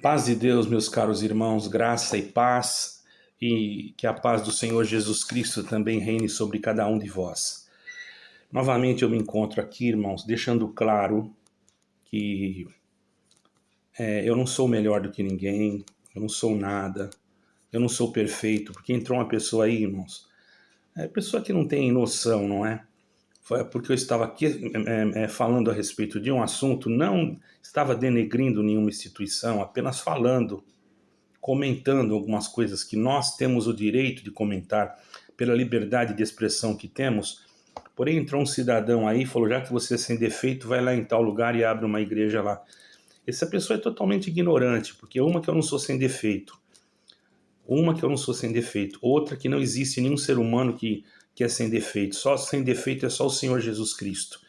Paz de Deus, meus caros irmãos, graça e paz, e que a paz do Senhor Jesus Cristo também reine sobre cada um de vós. Novamente eu me encontro aqui, irmãos, deixando claro que eu não sou melhor do que ninguém, eu não sou nada, eu não sou perfeito, porque entrou uma pessoa aí, irmãos, pessoa que não tem noção, não é? Foi porque eu estava aqui falando a respeito de um assunto, não estava denegrindo nenhuma instituição, apenas falando, comentando algumas coisas que nós temos o direito de comentar pela liberdade de expressão que temos. Porém, entrou um cidadão aí e falou, já que você é sem defeito, vai lá em tal lugar e abre uma igreja lá. Essa pessoa é totalmente ignorante, porque uma que eu não sou sem defeito, outra que não existe nenhum ser humano que é sem defeito, só sem defeito é só o Senhor Jesus Cristo.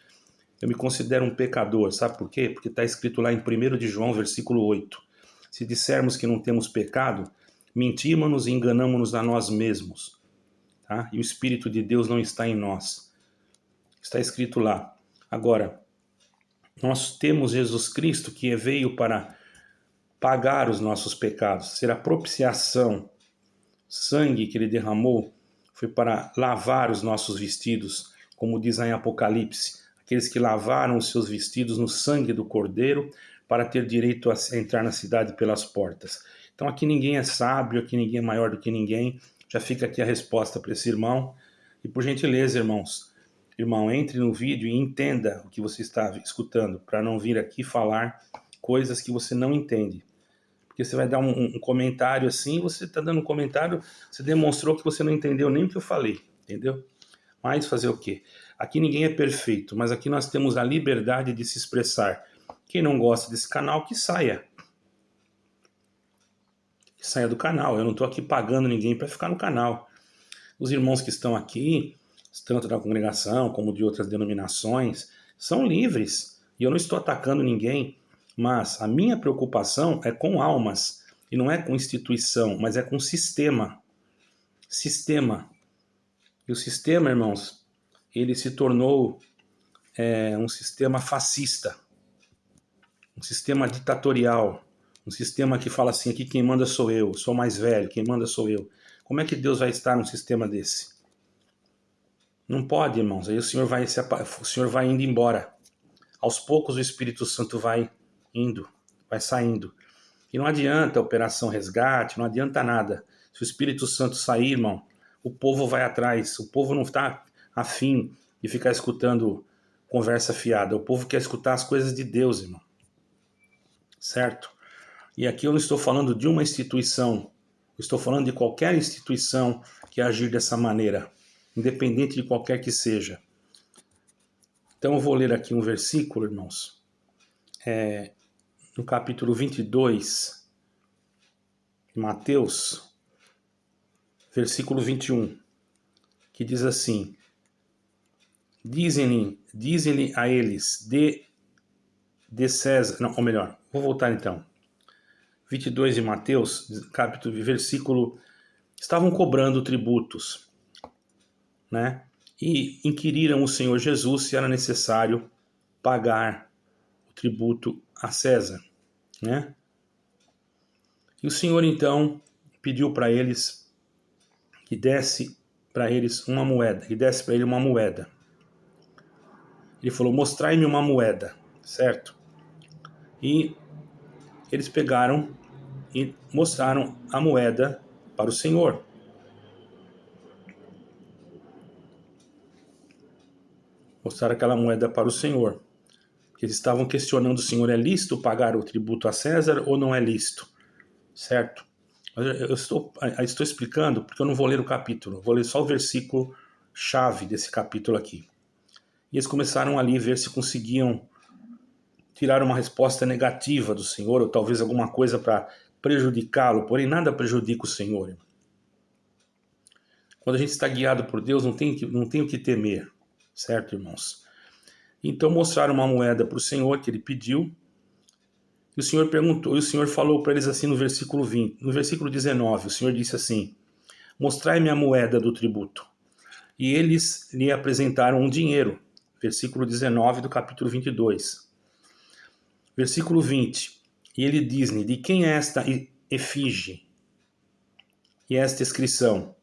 Eu me considero um pecador, sabe por quê? Porque está escrito lá em 1 de João, versículo 8. Se dissermos que não temos pecado, mentimos-nos e enganamos-nos a nós mesmos. Tá? E o Espírito de Deus não está em nós. Está escrito lá. Agora, nós temos Jesus Cristo que veio para pagar os nossos pecados, ser a propiciação. Sangue que ele derramou foi para lavar os nossos vestidos, como diz em Apocalipse, aqueles que lavaram os seus vestidos no sangue do Cordeiro para ter direito a entrar na cidade pelas portas. Então aqui ninguém é sábio, aqui ninguém é maior do que ninguém. Já fica aqui a resposta para esse irmão. E por gentileza, irmão, entre no vídeo e entenda o que você está escutando, para não vir aqui falar coisas que você não entende. Porque você vai dar um comentário assim, você está dando um comentário, você demonstrou que você não entendeu nem o que eu falei, entendeu? Mas fazer o quê? Aqui ninguém é perfeito, mas aqui nós temos a liberdade de se expressar. Quem não gosta desse canal, que saia. Que saia do canal. Eu não estou aqui pagando ninguém para ficar no canal. Os irmãos que estão aqui, tanto da congregação como de outras denominações, são livres. E eu não estou atacando ninguém. Mas a minha preocupação é com almas, e não é com instituição, mas é com sistema. Sistema. E o sistema, irmãos, ele se tornou um sistema fascista, um sistema ditatorial, um sistema que fala assim, aqui quem manda sou eu, sou mais velho, quem manda sou eu. Como é que Deus vai estar num sistema desse? Não pode, irmãos. Aí o Senhor vai indo embora. Aos poucos o Espírito Santo vai indo, vai saindo. E não adianta operação resgate, não adianta nada. Se o Espírito Santo sair, irmão, o povo vai atrás. O povo não está afim de ficar escutando conversa fiada. O povo quer escutar as coisas de Deus, irmão. Certo? E aqui eu não estou falando de uma instituição. Eu estou falando de qualquer instituição que agir dessa maneira, independente de qualquer que seja. Então eu vou ler aqui um versículo, irmãos. No capítulo 22 de Mateus, versículo 21, que diz assim, dizem-lhe a eles, de César, não, ou melhor, vou voltar então, 22 de Mateus, capítulo, versículo, estavam cobrando tributos, né, e inquiriram o Senhor Jesus se era necessário pagar o tributo a César, né? E o Senhor então pediu para eles que desse para eles uma moeda, que desse para ele uma moeda. Ele falou, mostrai-me uma moeda, certo? E eles pegaram e mostraram a moeda para o Senhor. Mostraram aquela moeda para o Senhor. Porque eles estavam questionando o Senhor, é lícito pagar o tributo a César ou não é lícito? Certo? Eu estou explicando porque eu não vou ler o capítulo, vou ler só o versículo chave desse capítulo aqui. E eles começaram ali a ver se conseguiam tirar uma resposta negativa do Senhor, ou talvez alguma coisa para prejudicá-lo, porém nada prejudica o Senhor. Quando a gente está guiado por Deus, não tem o que temer, certo, irmãos? Então mostraram uma moeda para o Senhor que ele pediu, e o Senhor perguntou, e o Senhor falou para eles assim no versículo 20, no versículo 19, o Senhor disse assim, mostrai-me a moeda do tributo. E eles lhe apresentaram um dinheiro, versículo 19 do capítulo 22. Versículo 20, E ele diz-lhe: de quem é esta efígie e esta inscrição?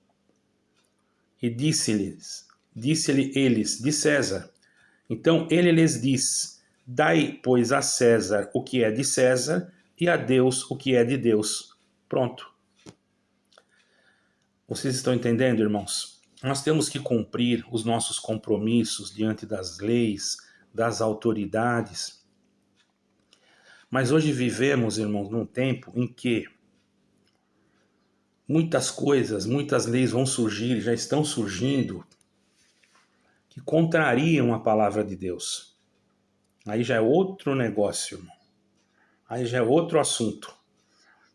E disse-lhe eles: de César. Então ele lhes diz: dai, pois, a César o que é de César e a Deus o que é de Deus. Pronto. Vocês estão entendendo, irmãos? Nós temos que cumprir os nossos compromissos diante das leis, das autoridades. Mas hoje vivemos, irmãos, num tempo em que muitas coisas, muitas leis vão surgir, já estão surgindo, que contrariam a palavra de Deus. Aí já é outro negócio, irmão. Aí já é outro assunto.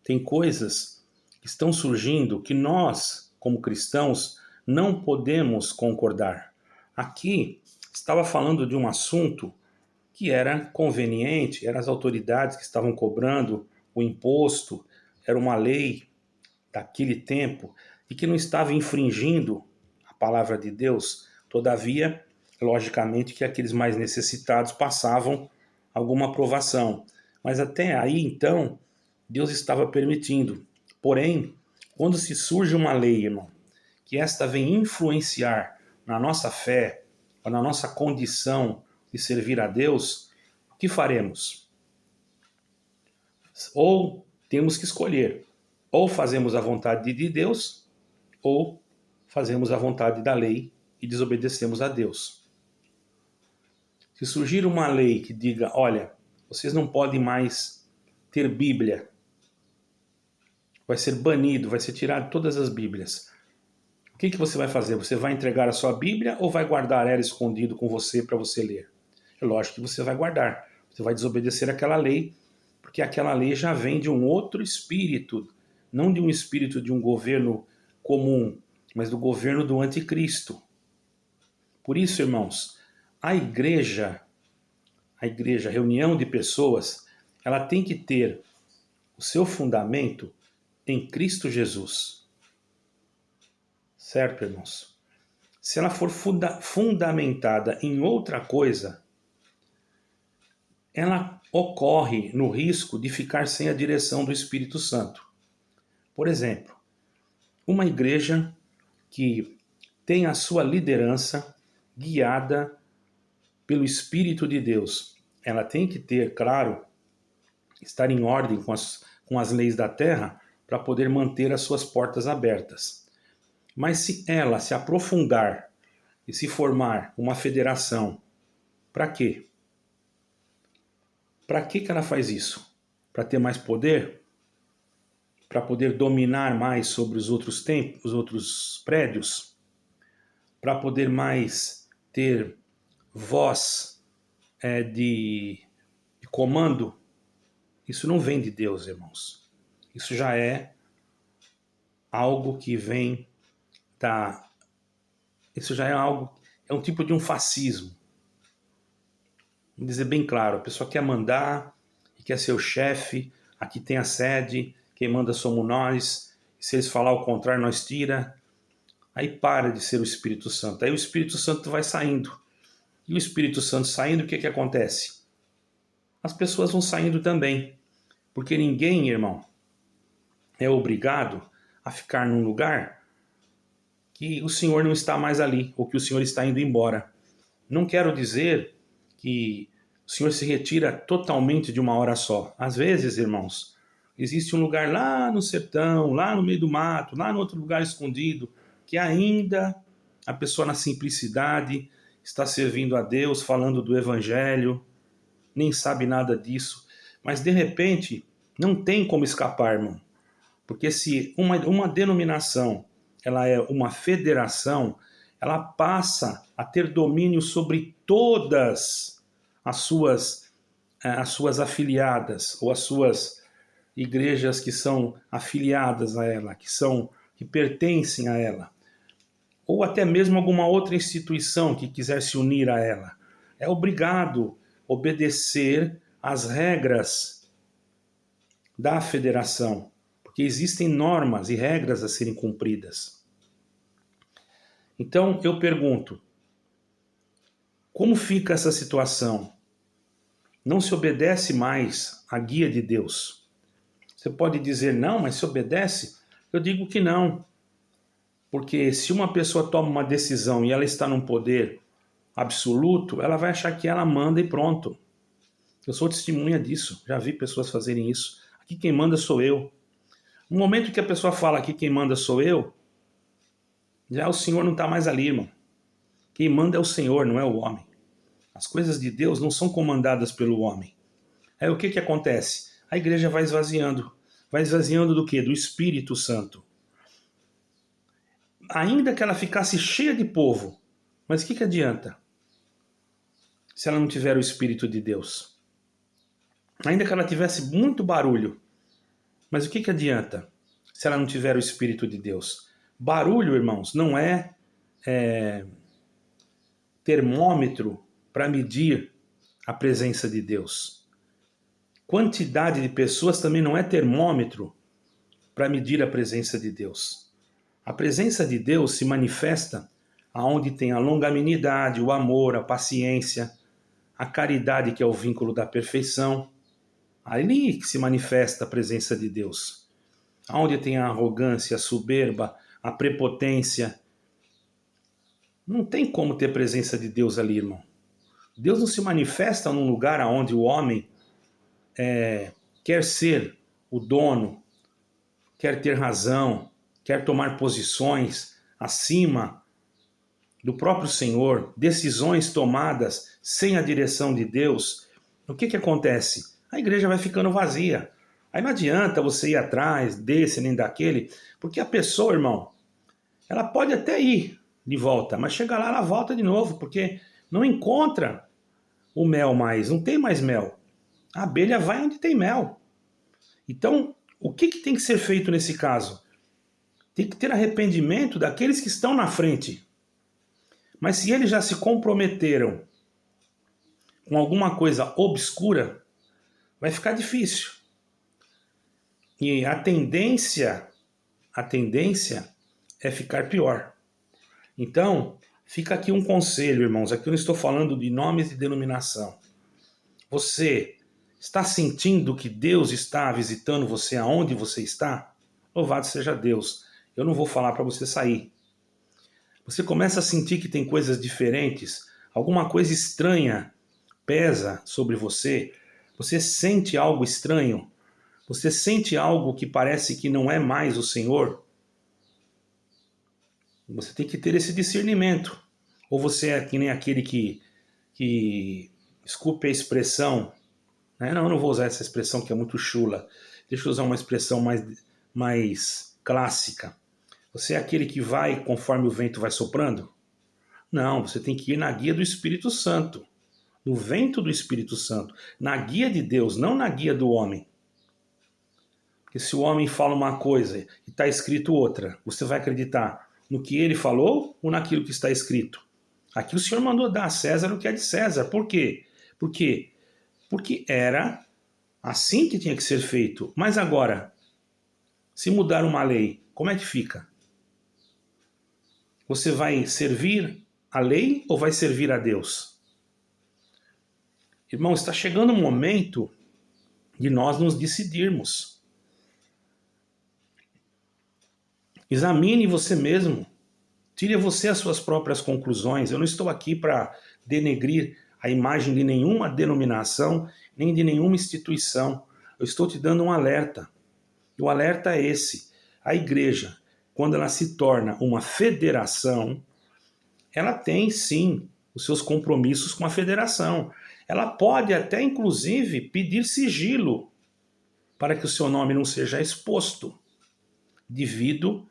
Tem coisas que estão surgindo que nós, como cristãos, não podemos concordar. Aqui estava falando de um assunto que era conveniente, eram as autoridades que estavam cobrando o imposto, era uma lei daquele tempo e que não estava infringindo a palavra de Deus. Todavia, logicamente que aqueles mais necessitados passavam alguma aprovação. Mas até aí, então, Deus estava permitindo. Porém, quando se surge uma lei, irmão, que esta vem influenciar na nossa fé, ou na nossa condição de servir a Deus, o que faremos? Ou temos que escolher, ou fazemos a vontade de Deus, ou fazemos a vontade da lei e desobedecemos a Deus. Se surgir uma lei que diga, olha, vocês não podem mais ter Bíblia, vai ser banido, vai ser tirado todas as Bíblias. O que você vai fazer? Você vai entregar a sua Bíblia ou vai guardar ela escondido com você para você ler? É lógico que você vai guardar. Você vai desobedecer aquela lei, porque aquela lei já vem de um outro espírito, não de um espírito de um governo comum, mas do governo do anticristo. Por isso, irmãos, a igreja, reunião de pessoas, ela tem que ter o seu fundamento em Cristo Jesus. Certo, irmãos? Se ela for fundamentada em outra coisa, ela ocorre no risco de ficar sem a direção do Espírito Santo. Por exemplo, uma igreja que tem a sua liderança guiada pelo Espírito de Deus. Ela tem que ter, claro, estar em ordem com as leis da terra para poder manter as suas portas abertas. Mas se ela se aprofundar e se formar uma federação, para quê? Para que ela faz isso? Para ter mais poder? Para poder dominar mais sobre os outros templos, os outros prédios? Para poder mais ter voz de comando? Isso não vem de Deus, irmãos. Isso já é algo que vem da... Isso já é algo... É um tipo de um fascismo. Vamos dizer bem claro, a pessoa quer mandar, quer ser o chefe, aqui tem a sede, quem manda somos nós, se eles falar o contrário, nós tira. Aí para de ser o Espírito Santo. Aí o Espírito Santo vai saindo. E o Espírito Santo saindo, o que acontece? As pessoas vão saindo também. Porque ninguém, irmão, é obrigado a ficar num lugar que o Senhor não está mais ali, ou que o Senhor está indo embora. Não quero dizer que o Senhor se retira totalmente de uma hora só. Às vezes, irmãos, existe um lugar lá no sertão, lá no meio do mato, lá no outro lugar escondido, que ainda a pessoa na simplicidade está servindo a Deus, falando do Evangelho, nem sabe nada disso, mas de repente não tem como escapar, irmão. Porque se uma denominação ela é uma federação, ela passa a ter domínio sobre todas as suas afiliadas, ou as suas igrejas que são afiliadas a ela, que pertencem a ela, ou até mesmo alguma outra instituição que quiser se unir a ela. É obrigado a obedecer às regras da federação, porque existem normas e regras a serem cumpridas. Então eu pergunto, como fica essa situação? não se obedece mais à guia de Deus. Você pode dizer, não, mas se obedece? Eu digo que não. Porque se uma pessoa toma uma decisão e ela está num poder absoluto, ela vai achar que ela manda e pronto. Eu sou testemunha disso, já vi pessoas fazerem isso. Aqui quem manda sou eu. No momento que a pessoa fala aqui quem manda sou eu, já o Senhor não está mais ali, irmão. Quem manda é o Senhor, não é o homem. As coisas de Deus não são comandadas pelo homem. Aí o que acontece? A igreja vai esvaziando. Vai esvaziando do quê? Do Espírito Santo. Ainda que ela ficasse cheia de povo, mas o que adianta? Se ela não tiver o Espírito de Deus. Ainda que ela tivesse muito barulho, mas o que adianta? Se ela não tiver o Espírito de Deus. Barulho, irmãos, não é termômetro para medir a presença de Deus. Quantidade de pessoas também não é termômetro para medir a presença de Deus. A presença de Deus se manifesta aonde tem a longanimidade, o amor, a paciência, a caridade, que é o vínculo da perfeição. Ali que se manifesta a presença de Deus. Aonde tem a arrogância, a soberba, a prepotência. Não tem como ter presença de Deus ali, irmão. Deus não se manifesta num lugar onde o homem quer ser o dono, quer ter razão, quer tomar posições acima do próprio Senhor, decisões tomadas sem a direção de Deus. O que acontece? A igreja vai ficando vazia. Aí não adianta você ir atrás desse nem daquele, porque a pessoa, irmão, ela pode até ir de volta, mas chega lá, ela volta de novo, porque não encontra o mel mais, não tem mais mel. A abelha vai onde tem mel. Então, o que tem que ser feito nesse caso? Tem que ter arrependimento daqueles que estão na frente. Mas se eles já se comprometeram com alguma coisa obscura, vai ficar difícil. E a tendência é ficar pior. Então, fica aqui um conselho, irmãos. Aqui eu não estou falando de nomes de denominação. Você está sentindo que Deus está visitando você aonde você está? Louvado seja Deus. Eu não vou falar para você sair. Você começa a sentir que tem coisas diferentes, alguma coisa estranha pesa sobre você, você sente algo estranho, você sente algo que parece que não é mais o Senhor. Você tem que ter esse discernimento. Ou você é que nem aquele que desculpe a expressão, né? Não, eu não vou usar essa expressão que é muito chula. Deixa eu usar uma expressão mais clássica. Você é aquele que vai conforme o vento vai soprando? Não, você tem que ir na guia do Espírito Santo, no vento do Espírito Santo, na guia de Deus, não na guia do homem. Porque se o homem fala uma coisa e está escrito outra, você vai acreditar no que ele falou ou naquilo que está escrito? Aqui o Senhor mandou dar a César o que é de César. Por quê? Porque era assim que tinha que ser feito. Mas agora, se mudar uma lei, como é que fica? Você vai servir a lei ou vai servir a Deus? Irmão, está chegando o momento de nós nos decidirmos. Examine você mesmo. Tire você as suas próprias conclusões. Eu não estou aqui para denegrir a imagem de nenhuma denominação, nem de nenhuma instituição. Eu estou te dando um alerta. E o alerta é esse. A igreja, quando ela se torna uma federação, ela tem sim os seus compromissos com a federação. Ela pode até, inclusive, pedir sigilo para que o seu nome não seja exposto, devido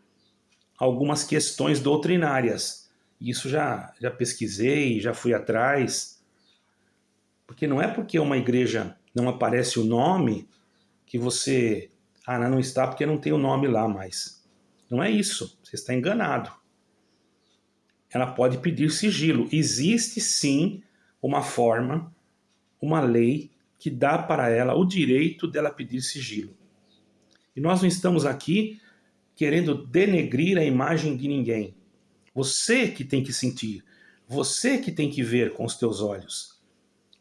a algumas questões doutrinárias. Isso já pesquisei, já fui atrás. Porque não é porque uma igreja não aparece o nome que você... não está porque não tem o nome lá mais. Não é isso, você está enganado. Ela pode pedir sigilo. Existe sim uma forma, uma lei que dá para ela o direito dela pedir sigilo. E nós não estamos aqui querendo denegrir a imagem de ninguém. Você que tem que sentir, você que tem que ver com os teus olhos.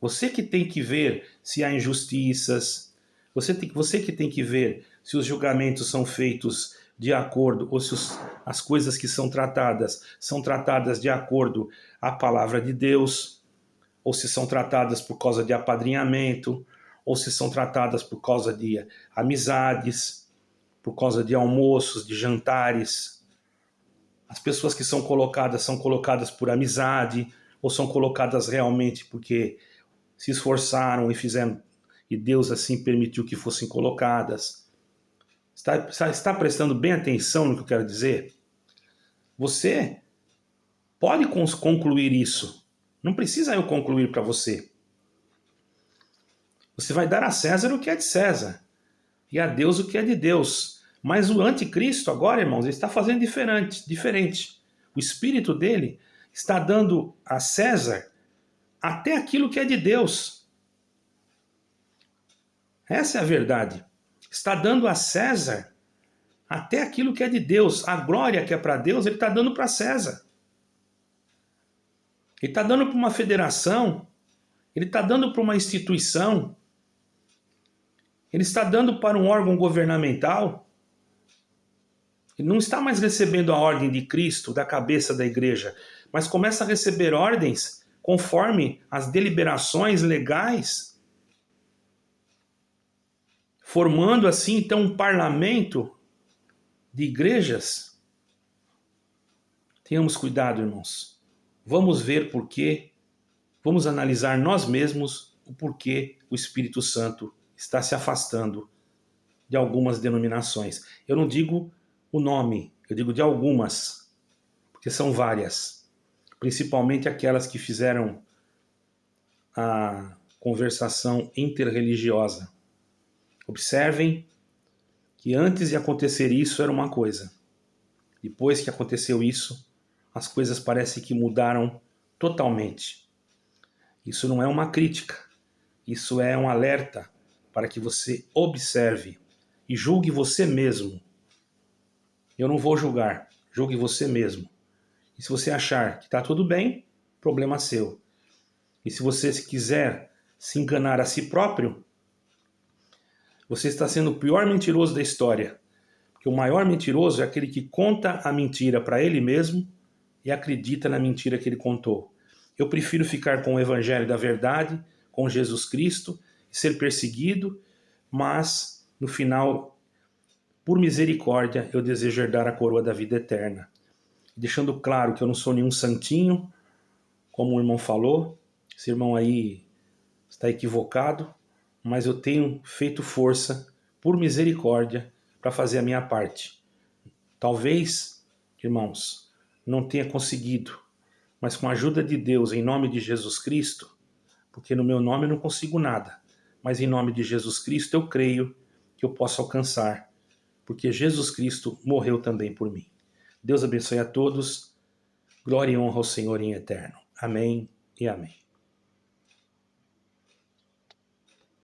Você que tem que ver se há injustiças, você que tem que ver se os julgamentos são feitos de acordo, ou se as coisas que são tratadas de acordo à palavra de Deus, ou se são tratadas por causa de apadrinhamento, ou se são tratadas por causa de amizades, por causa de almoços, de jantares. As pessoas que são colocadas por amizade, ou são colocadas realmente porque se esforçaram e fizeram, e Deus assim permitiu que fossem colocadas. Está prestando bem atenção no que eu quero dizer? Você pode concluir isso. Não precisa eu concluir para você. Você vai dar a César o que é de César e a Deus o que é de Deus. Mas o anticristo agora, irmãos, ele está fazendo diferente. O espírito dele está dando a César até aquilo que é de Deus. Essa é a verdade. Está dando a César até aquilo que é de Deus. A glória que é para Deus, ele está dando para César. Ele está dando para uma federação, ele está dando para uma instituição, ele está dando para um órgão governamental. Ele não está mais recebendo a ordem de Cristo, da cabeça da igreja, mas começa a receber ordens conforme as deliberações legais, formando assim então um parlamento de igrejas. Tenhamos cuidado, irmãos. Vamos ver por quê, vamos analisar nós mesmos o porquê o Espírito Santo está se afastando de algumas denominações. Eu não digo o nome, eu digo de algumas, porque são várias, principalmente aquelas que fizeram a conversação interreligiosa. Observem que antes de acontecer isso era uma coisa. Depois que aconteceu isso, as coisas parecem que mudaram totalmente. Isso não é uma crítica, isso é um alerta para que você observe e julgue você mesmo. Eu não vou julgar, julgue você mesmo. E se você achar que está tudo bem, problema seu. E se você quiser se enganar a si próprio, você está sendo o pior mentiroso da história. Porque o maior mentiroso é aquele que conta a mentira para ele mesmo e acredita na mentira que ele contou. Eu prefiro ficar com o evangelho da verdade, com Jesus Cristo, e ser perseguido, mas no final, por misericórdia, eu desejo herdar a coroa da vida eterna. Deixando claro que eu não sou nenhum santinho, como o irmão falou. Esse irmão aí está equivocado, mas eu tenho feito força, por misericórdia, para fazer a minha parte. Talvez, irmãos, não tenha conseguido, mas com a ajuda de Deus, em nome de Jesus Cristo, porque no meu nome eu não consigo nada, mas em nome de Jesus Cristo eu creio que eu posso alcançar, porque Jesus Cristo morreu também por mim. Deus abençoe a todos. Glória e honra ao Senhor em eterno. Amém e amém.